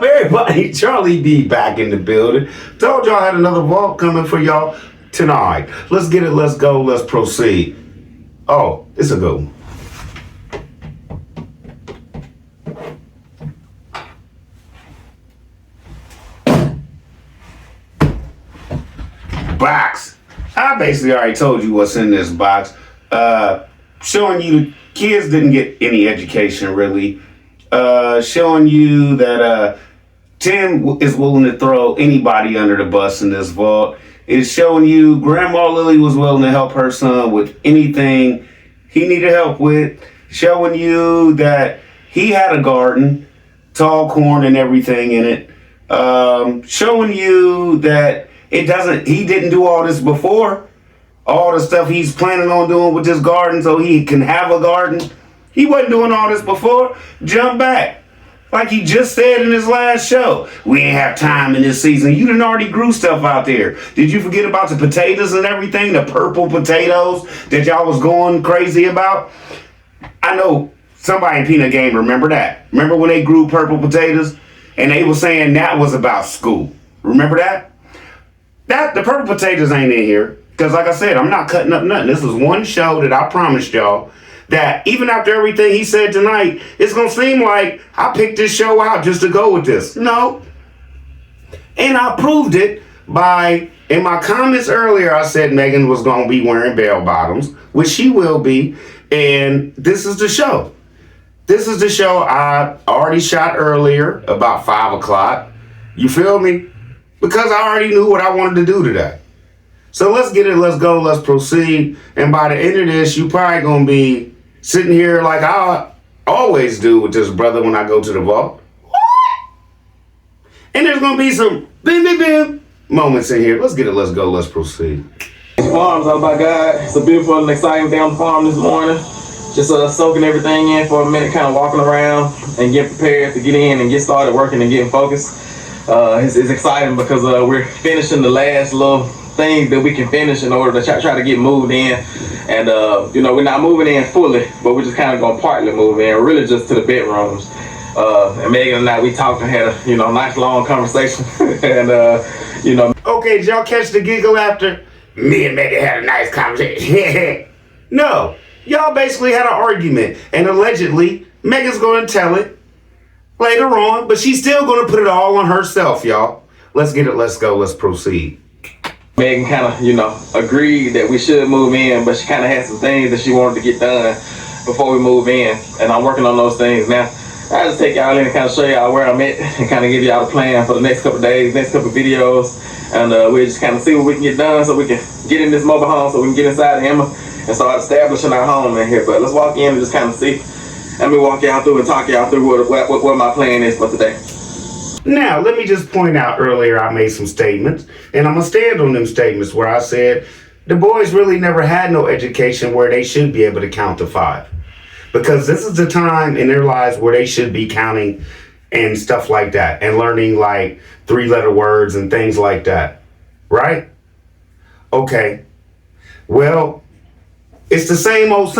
everybody? Charlie B back in the building. Told y'all I had another vault coming for y'all tonight. Let's get it, let's go, let's proceed. Oh, it's a good one. Box. I basically already told you what's in this box. Showing you the kids didn't get any education really. Showing you that Tim is willing to throw anybody under the bus in this vault. It's showing you Grandma Lily was willing to help her son with anything he needed help with. Showing you that he had a garden, tall corn and everything in it. Showing you that he didn't do all this before. All the stuff he's planning on doing with this garden so he can have a garden. He wasn't doing all this before. Jump back. Like he just said in his last show, we ain't have time in this season. You done already grew stuff out there. Did you forget about the potatoes and everything? The purple potatoes that y'all was going crazy about? I know somebody in Peanut Game remember that. Remember when they grew purple potatoes? And they were saying that was about school. Remember that? The purple potatoes ain't in here. Because like I said, I'm not cutting up nothing. This is one show that I promised y'all that even after everything he said tonight, it's going to seem like I picked this show out just to go with this. No. And I proved it by, in my comments earlier, I said Megan was going to be wearing bell bottoms, which she will be. And this is the show. This is the show I already shot earlier, about 5 o'clock. You feel me? Because I already knew what I wanted to do today. So let's get it, let's go, let's proceed. And by the end of this, you probably gonna be sitting here like I always do with this brother when I go to the vault. What? And there's gonna be some bim moments in here. Let's get it, let's go, let's proceed. Farms all by God. It's a beautiful and exciting day on the farm this morning. Just soaking everything in for a minute, kind of walking around and getting prepared to get in and get started working and getting focused. It's exciting because we're finishing the last little things that we can finish in order to try to get moved in. And we're not moving in fully, but we're just kind of gonna partly move in, really just to the bedrooms. And Megan and I, we talked and had a nice long conversation. And Okay, did y'all catch the giggle after me and Megan had a nice conversation? No, y'all basically had an argument, and allegedly Megan's gonna tell it later on, but she's still gonna put it all on herself, y'all. Let's get it, let's go, let's proceed. Megan kind of, agreed that we should move in, but she kind of had some things that she wanted to get done before we move in, and I'm working on those things now. I'll just take y'all in and kind of show y'all where I'm at and kind of give y'all a plan for the next couple of days, next couple of videos, and we'll just kind of see what we can get done so we can get in this mobile home so we can get inside of Emma and start establishing our home in here. But let's walk in and just kind of see. Let me walk y'all through and talk y'all through what my plan is for today. Now, let me just point out earlier I made some statements, and I'm going to stand on them statements where I said the boys really never had no education where they should be able to count to 5. Because this is the time in their lives where they should be counting and stuff like that and learning like 3-letter words and things like that. Right? Okay. Well, it's the same old,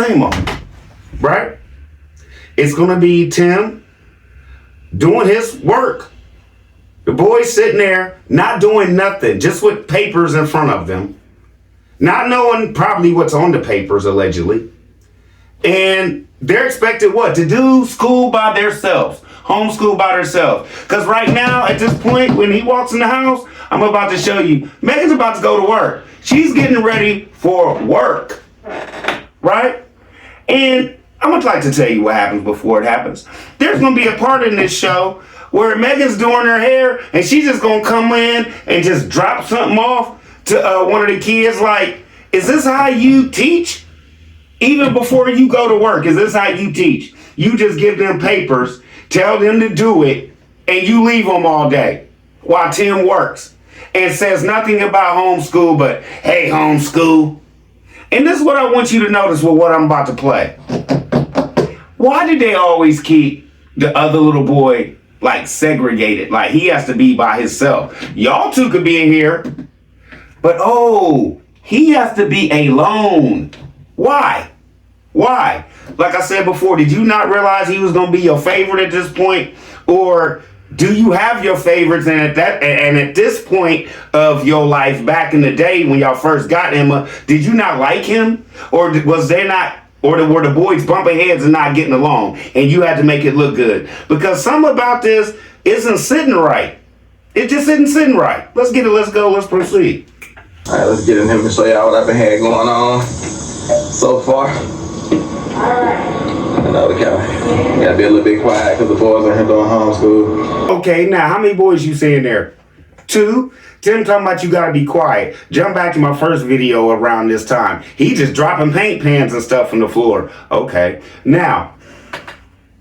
right? It's going to be Tim doing his work. The boys sitting there, not doing nothing, just with papers in front of them, not knowing probably what's on the papers, allegedly. And they're expected what? To do school by themselves, homeschool by themselves. Because right now, at this point, when he walks in the house, I'm about to show you, Megan's about to go to work. She's getting ready for work, right? And I would like to tell you what happens before it happens. There's going to be a part in this show where Megan's doing her hair and she's just going to come in and just drop something off to one of the kids like, is this how you teach? Even before you go to work, is this how you teach? You just give them papers, tell them to do it, and you leave them all day while Tim works and says nothing about homeschool but, hey, homeschool. And this is what I want you to notice with what I'm about to play. Why did they always keep the other little boy like segregated? Like he has to be by himself. Y'all two could be in here, but he has to be alone. Why? Like I said before, did you not realize he was going to be your favorite at this point? Or Do you have your favorites? And at this point of your life, back in the day when y'all first got Emma, did you not like him, or was there not, or were the boys bumping heads and not getting along, and you had to make it look good? Because something about this isn't sitting right. It just isn't sitting right. Let's get it. Let's go. Let's proceed. All right, let's get in here and show y'all what I've been had going on so far. I know we gotta be a little bit quiet because the boys are here doing homeschool. Okay, now how many boys you seeing there? 2? Tim talking about you gotta be quiet. Jump back to my first video around this time. He just dropping paint pans and stuff on the floor. Okay, now,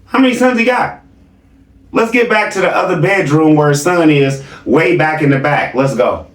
how many sons he got? Let's get back to the other bedroom where his son is, way back in the back. Let's go.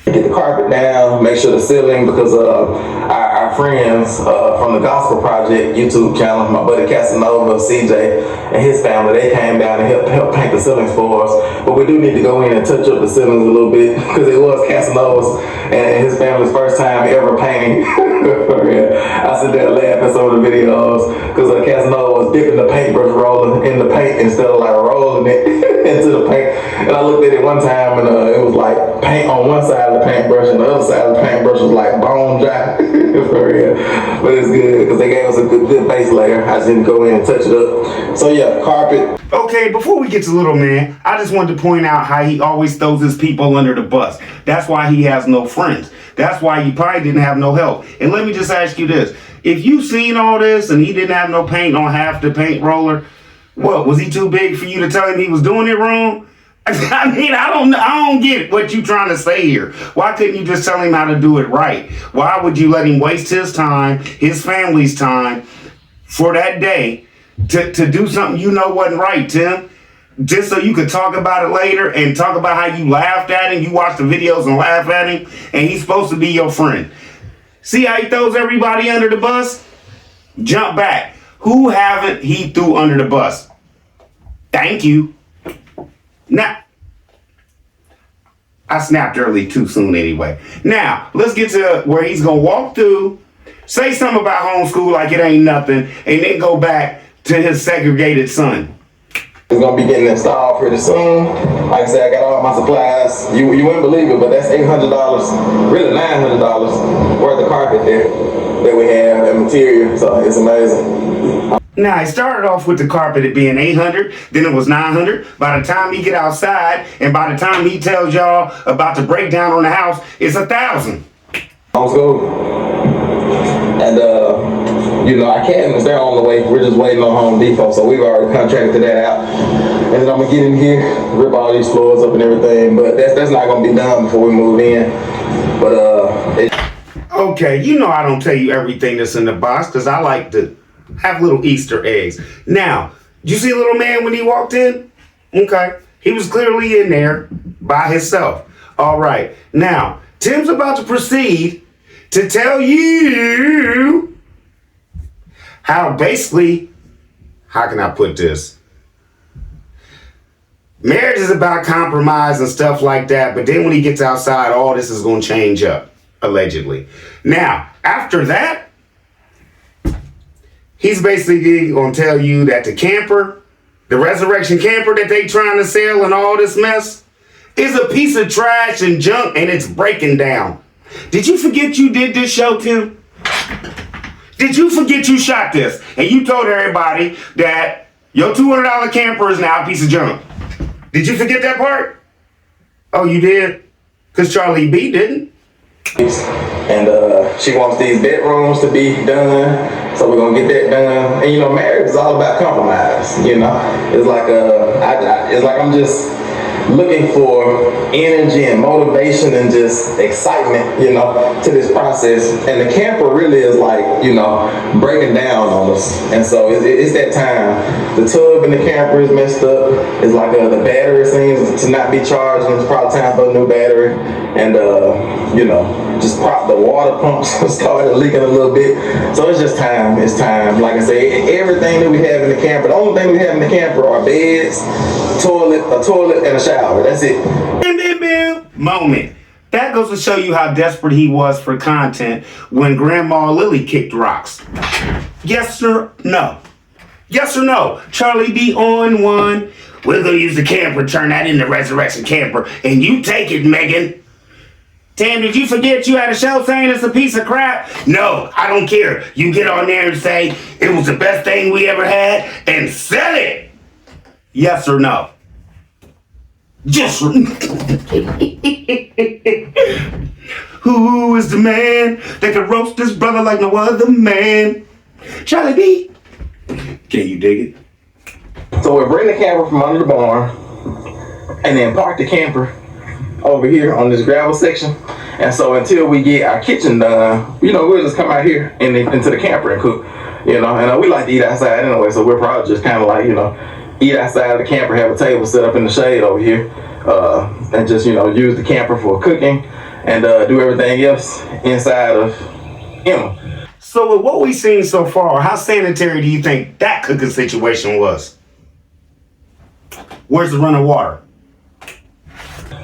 Get the carpet down, make sure the ceiling, because our friends from the Gospel Project YouTube channel, my buddy Casanova, CJ, and his family, they came down and helped paint the ceilings for us. But we do need to go in and touch up the ceilings a little bit, because it was Casanova's and his family's first time ever painting. I sit there and laugh at some of the videos, because Casanova was dipping the paintbrush roller in the paint instead of like rolling it into the paint. And I looked at it one time and it was like paint on one side of the paintbrush and the other side of the paintbrush was like bone dry. For real. But it's good because they gave us a good base layer. I just didn't go in and touch it up. So yeah, carpet. Okay, before we get to little man, I just wanted to point out how he always throws his people under the bus. That's why he has no friends. That's why you probably didn't have no help. And let me just ask you this. If you seen all this and he didn't have no paint on half the paint roller, what, was he too big for you to tell him he was doing it wrong? I mean, I don't get what you trying to say here. Why couldn't you just tell him how to do it right? Why would you let him waste his time, his family's time, for that day to do something you know wasn't right, Tim? Just so you could talk about it later and talk about how you laughed at him, you watched the videos and laugh at him, and he's supposed to be your friend. See how he throws everybody under the bus? Jump back. Who haven't he threw under the bus? Thank you. Now, I snapped early too soon anyway. Now, let's get to where he's going to walk through, say something about homeschool like it ain't nothing, and then go back to his segregated son. It's going to be getting installed pretty soon. Like I said, I got all my supplies. You wouldn't believe it, but that's $800, really $900 worth of carpet there that we have and material, so it's amazing. Now, he started off with the carpet at being $800, then it was $900. By the time he get outside, and by the time he tells y'all about the breakdown on the house, it's $1,000. Homeschool. And, I can't, they're on the way. We're just waiting on Home Depot, so we've already contracted that out. And then I'm going to get in here, rip all these floors up and everything, but that's not going to be done before we move in. But, Okay, I don't tell you everything that's in the box, because I like to have little Easter eggs. Now, did you see little man when he walked in? Okay. He was clearly in there by himself. All right. Now, Tim's about to proceed to tell you how basically, how can I put this? Marriage is about compromise and stuff like that, but then when he gets outside, all this is going to change up, allegedly. Now, after that, he's basically going to tell you that the camper, the resurrection camper that they trying to sell and all this mess, is a piece of trash and junk and it's breaking down. Did you forget you did this show, Tim? Did you forget you shot this and you told everybody that your $200 camper is now a piece of junk? Did you forget that part? Oh, you did? Because Charlie B didn't. And she wants these bedrooms to be done, so we're gonna get that done. And marriage is all about compromise. It's like it's like I'm just looking for energy and motivation and just excitement, to this process. And the camper really is like, breaking down on us. And so it's that time. The tub in the camper is messed up. It's like the battery seems to not be charged, and it's probably time for a new battery. And just prop the water pumps started leaking a little bit. So it's just time. It's time. Like I say, everything that we have in the camper, the only thing we have in the camper are beds, a toilet, and a shower. That's it. Moment. That goes to show you how desperate he was for content when Grandma Lily kicked rocks. Yes or no? Yes or no? Charlie B on one. We're gonna use the camper, turn that into Resurrection Camper, and you take it, Megan. Tam, did you forget you had a show saying it's a piece of crap? No, I don't care. You get on there and say it was the best thing we ever had and sell it. Yes or no? Just who is the man that can roast his brother like no other man? Charlie B. Can you dig it? So we'll bring the camper from under the barn and then park the camper over here on this gravel section. And so until we get our kitchen done, we'll just come out here and into the camper and cook, and we like to eat outside anyway, so we'll probably just kind of like, eat outside of the camper, have a table set up in the shade over here, and just, use the camper for cooking and do everything else inside of Emma. So with what we've seen so far, how sanitary do you think that cooking situation was? Where's the running water?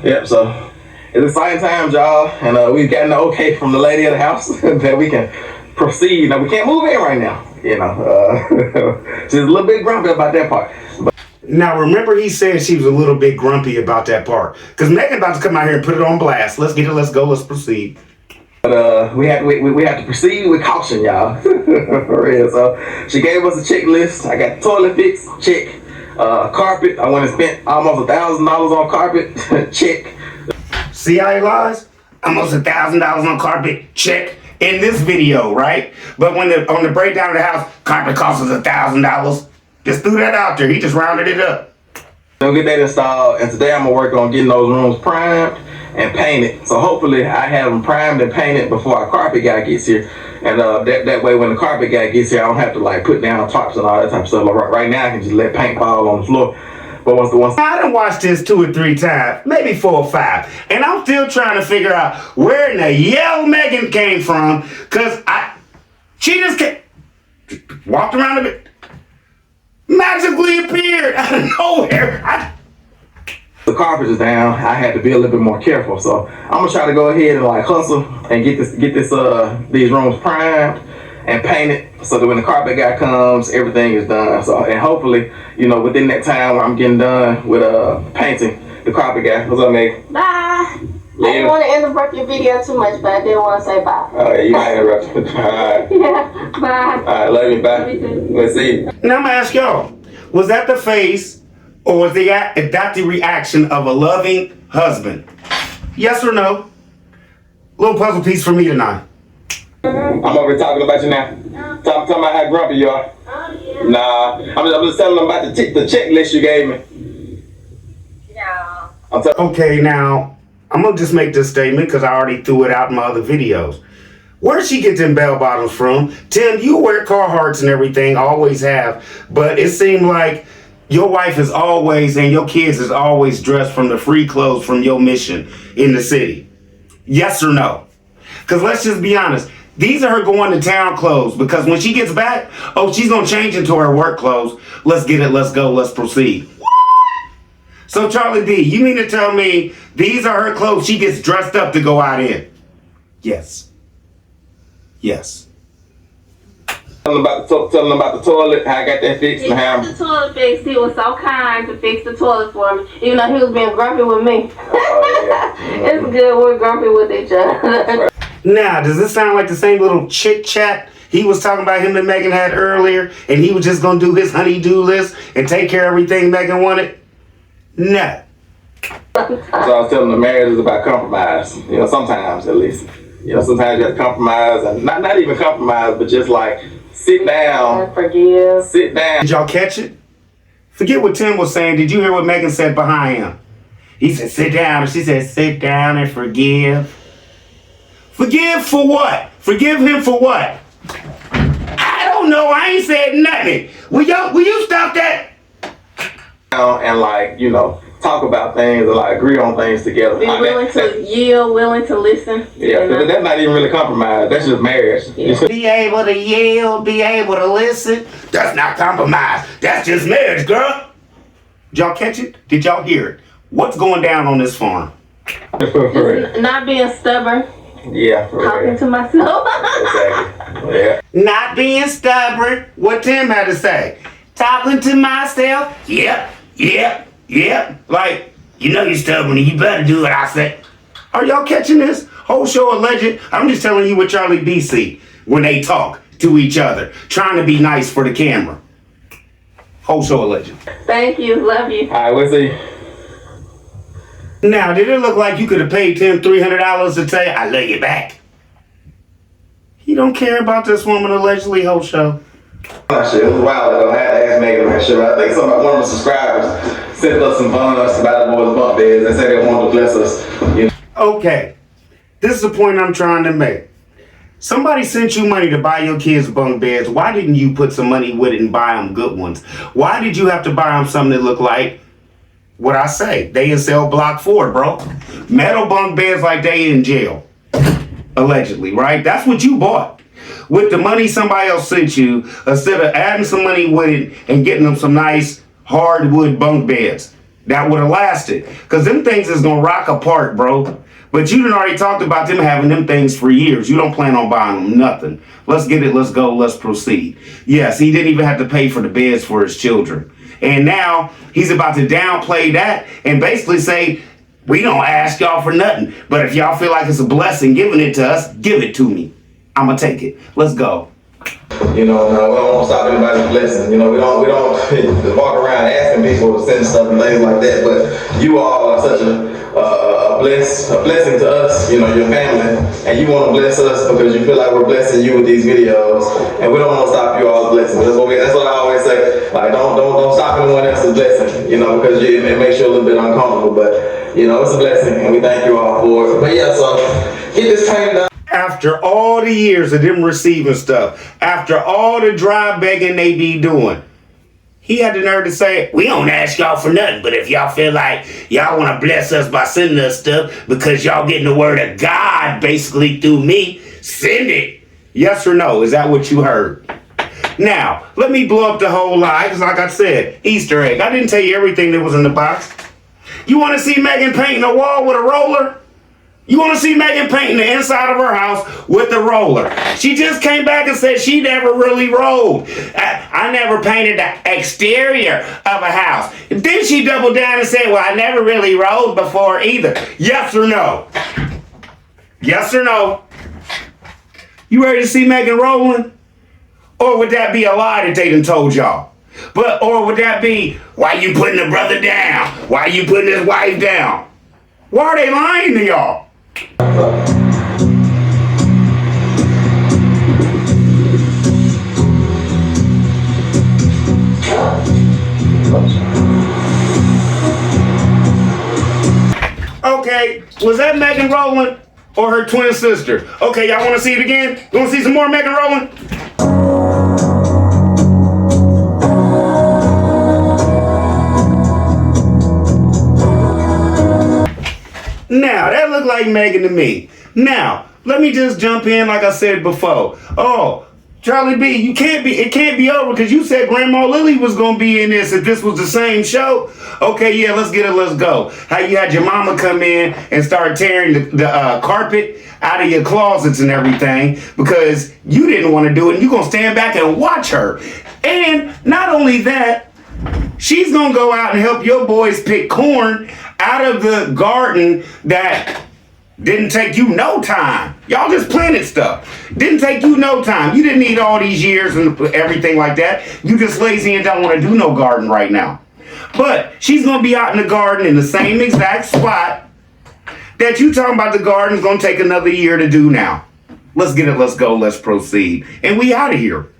Yep, so it's exciting times, y'all, and we've gotten the okay from the lady of the house that we can proceed. Now, we can't move in right now, she's a little bit grumpy about that part. But now, remember he said she was a little bit grumpy about that part. Because Megan about to come out here and put it on blast. Let's get it, let's go, let's proceed. But we have to proceed with caution, y'all. For real. So she gave us a checklist. I got the toilet fixed, check. Carpet, I went and spent almost $1,000 on carpet, check. See how he lies? Almost $1,000 on carpet, check. In this video, right? But when on the breakdown of the house, carpet costs us $1,000. Just threw that out there. He just rounded it up. We'll get that installed, and today I'm gonna work on getting those rooms primed and painted. So hopefully I have them primed and painted before our carpet guy gets here. And that way when the carpet guy gets here, I don't have to like put down tops and all that type of stuff. Like right now I can just let paint fall on the floor. But once I done watched this 2 or 3 times, maybe 4 or 5, and I'm still trying to figure out where in the yell Megan came from, cause she just walked around a bit, magically appeared out of nowhere. The carpet is down, I had to be a little bit more careful. So I'm gonna try to go ahead and like hustle and get these rooms primed and painted so that when the carpet guy comes, everything is done. So, and hopefully, within that time where I'm getting done with painting the carpet guy. What's up, Meg? Bye. I didn't want to interrupt your video too much, but I did want to say bye. Oh, yeah, you might interrupt. All right. Yeah, bye. All right, love you, bye. Love you too. Let's see. Now I'm gonna ask y'all, was that the face or was that the reaction of a loving husband? Yes or no? Little puzzle piece for me tonight. I'm over here talking about you now. Talking about how grumpy you are. Oh, yeah. Nah, I'm just telling them about the checklist you gave me. Yeah. Okay, now, I'm gonna just make this statement because I already threw it out in my other videos. Where'd she get them bell bottoms from? Tim, you wear Carhartts and everything, always have, but it seemed like your wife is always, and your kids is always dressed from the free clothes from your mission in the city. Yes or no? Because let's just be honest. These are her going to town clothes because when she gets back, she's going to change into her work clothes. Let's get it. Let's go. Let's proceed. What? So Charlie B, you mean to tell me these are her clothes she gets dressed up to go out in? Yes. Yes. Tell them about the toilet, how I got that fixed. He got the toilet fixed. He was so kind to fix the toilet for me, even though he was being grumpy with me. It's good we're grumpy with each other. Now, does this sound like the same little chit chat he was talking about him and Megan had earlier, and he was just going to do his honey-do list and take care of everything Megan wanted? No. So I was telling them marriage is about compromise. Sometimes at least. Sometimes you have to compromise, and not even compromise, but just like sit down. And forgive. Sit down. Did y'all catch it? Forget what Tim was saying. Did you hear what Megan said behind him? He said, sit down. And she said, sit down and forgive. Forgive for what? Forgive him for what? I don't know. I ain't said nothing. Will you stop that? And talk about things and agree on things together. Be willing to yield, willing to listen. Yeah, but that's not even really compromise. That's just marriage. Yeah. Be able to yield, be able to listen. That's not compromise. That's just marriage, girl. Did y'all catch it? Did y'all hear it? What's going down on this farm? Just not being stubborn. Yeah, Talking to myself. Exactly. Yeah. Not being stubborn. What Tim had to say. Talking to myself. Yep. Yep, like, you know you're stubborn and you better do what I say. Are y'all catching this? Whole show alleged. I'm just telling you what Charlie B see when they talk to each other, trying to be nice for the camera. Whole show alleged. Thank you. Love you. All right, we'll see. Now, did it look like you could have paid Tim $300 to tell you, I love you back? He don't care about this woman allegedly, whole show. Shit, it was a while ago. I had to ask Megan that shit. I think one of the subscribers sent us some funds about the boys' bunk beds and said they wanted to bless us. You know? Okay, this is the point I'm trying to make. Somebody sent you money to buy your kids bunk beds. Why didn't you put some money with it and buy them good ones? Why did you have to buy them something that looked like what I say? They in cell block 4, bro. Metal bunk beds like they in jail. Allegedly, right? That's what you bought. With the money somebody else sent you, instead of adding some money with it and getting them some nice hardwood bunk beds that would have lasted. Because them things is going to rock apart, bro. But you done already talked about them having them things for years. You don't plan on buying them nothing. Let's get it. Let's go. Let's proceed. Yes, he didn't even have to pay for the beds for his children. And now he's about to downplay that and basically say, we don't ask y'all for nothing. But if y'all feel like it's a blessing giving it to us, give it to me. I'm going to take it. Let's go. You know, we don't want to stop anybody's blessing. You know, we don't walk around asking people to send stuff and things like that. But you all are such a blessing to us, you know, your family, and you want to bless us because you feel like we're blessing you with these videos, and we don't want to stop you all's blessing. That's what I always say. Like, don't stop anyone else's blessing, you know, because it makes you a little bit uncomfortable. But you know, it's a blessing, and we thank you all for it. But yeah, so get this painted up. After all the years of them receiving stuff, after all the dry begging they be doing, he had the nerve to say, we don't ask y'all for nothing, but if y'all feel like y'all want to bless us by sending us stuff because y'all getting the word of God basically through me, send it. Yes or no? Is that what you heard? Now, let me blow up the whole lie, because like I said, Easter egg. I didn't tell you everything that was in the box. You want to see Megan painting a wall with a roller? You want to see Megan painting the inside of her house with a roller? She just came back and said she never really rolled. I never painted the exterior of a house. Then she doubled down and said, well, I never really rolled before either. Yes or no? Yes or no? You ready to see Megan rolling? Or would that be a lie that they done told y'all? Or would that be, why you putting the brother down? Why you putting his wife down? Why are they lying to y'all? Okay, was that Megan rolling or her twin sister? Okay, y'all want to see it again? You want to see some more Megan rolling? Now, that looked like Megan to me. Now, let me just jump in like I said before. Oh, Charlie B, it can't be over because you said Grandma Lily was going to be in this if this was the same show. Okay, yeah, let's get it, let's go. How you had your mama come in and start tearing the carpet out of your closets and everything because you didn't want to do it and you're going to stand back and watch her. And not only that, she's going to go out and help your boys pick corn out of the garden that didn't take you no time. Y'all just planted stuff. Didn't take you no time. You didn't need all these years and everything like that. You just lazy and don't want to do no garden right now. But she's going to be out in the garden in the same exact spot that you talking about the garden's going to take another year to do now. Let's get it. Let's go. Let's proceed. And we out of here.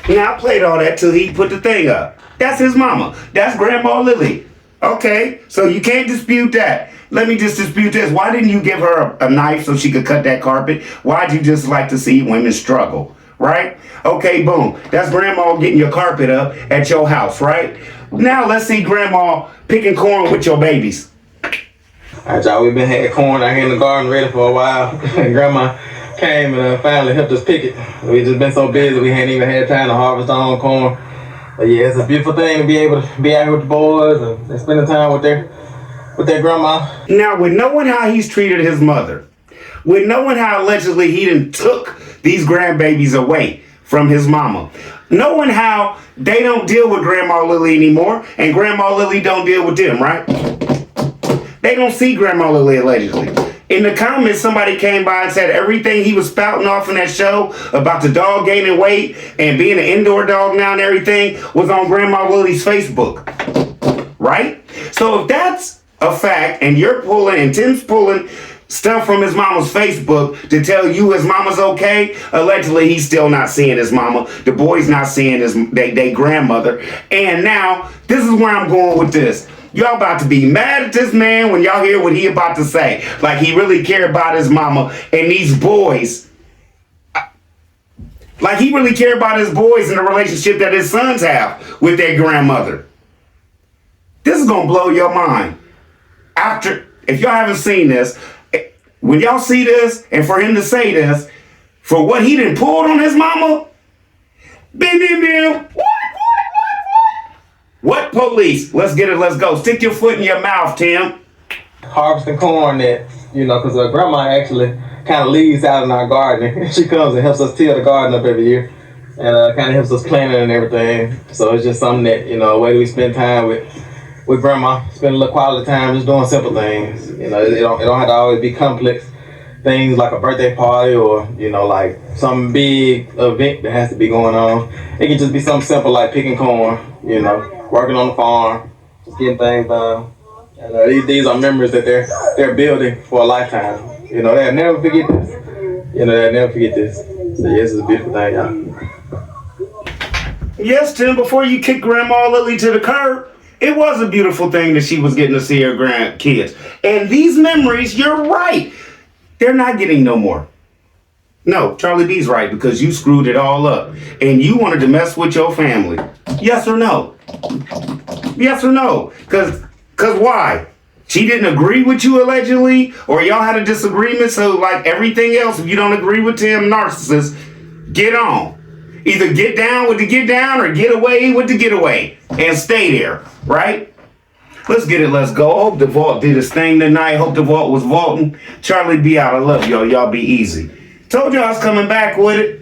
Now I played all that till he put the thing up. That's his mama. That's Grandma Lily. Okay, so you can't dispute that. Let me just dispute this. Why didn't you give her a knife so she could cut that carpet? Why'd you just like to see women struggle, right? Okay, boom. That's grandma getting your carpet up at your house, right? Now let's see grandma picking corn with your babies. All right, y'all, we've been having corn out here in the garden ready for a while. Grandma came and finally helped us pick it. We just been so busy we hadn't even had time to harvest our own corn. But yeah, it's a beautiful thing to be able to be out here with the boys and spending time with their grandma. Now, with knowing how he's treated his mother, with knowing how allegedly he done took these grandbabies away from his mama, knowing how they don't deal with Grandma Lily anymore, and Grandma Lily don't deal with them, right? They don't see Grandma Lily allegedly. In the comments, somebody came by and said everything he was spouting off in that show about the dog gaining weight and being an indoor dog now and everything was on Grandma Lily's Facebook, right? So if that's a fact and you're pulling and Tim's pulling stuff from his mama's Facebook to tell you his mama's okay, allegedly he's still not seeing his mama. The boy's not seeing they grandmother. And now, this is where I'm going with this. Y'all about to be mad at this man when y'all hear what he about to say. Like he really care about his mama and these boys. Like he really care about his boys and the relationship that his sons have with their grandmother. This is gonna blow your mind. If y'all haven't seen this, when y'all see this, and for him to say this, for what he done pulled on his mama, what police? Let's get it, let's go. Stick your foot in your mouth, Tim. Harvesting corn that, because grandma actually kind of leaves out in our garden. She comes and helps us till the garden up every year and kind of helps us planting and everything. So it's just something that, a way we spend time with grandma, spend a little quality time just doing simple things. It don't have to always be complex things like a birthday party or, like some big event that has to be going on. It can just be something simple like picking corn, working on the farm, just getting things done. And these are memories that they're building for a lifetime. They'll never forget this. They'll never forget this. So yes, it's a beautiful thing, y'all. Yes, Tim, before you kick Grandma Lily to the curb, it was a beautiful thing that she was getting to see her grandkids. And these memories, you're right, they're not getting no more. No, Charlie B's right, because you screwed it all up. And you wanted to mess with your family. Yes or no? Yes or no? Because why? She didn't agree with you allegedly? Or y'all had a disagreement? So like everything else, if you don't agree with Tim, narcissist, get on. Either get down with the get down or get away with the get away. And stay there, right? Let's get it, let's go. Hope the vault did his thing tonight. Hope the vault was vaulting. Charlie B out. I love y'all. Y'all be easy. Told you I was coming back with it.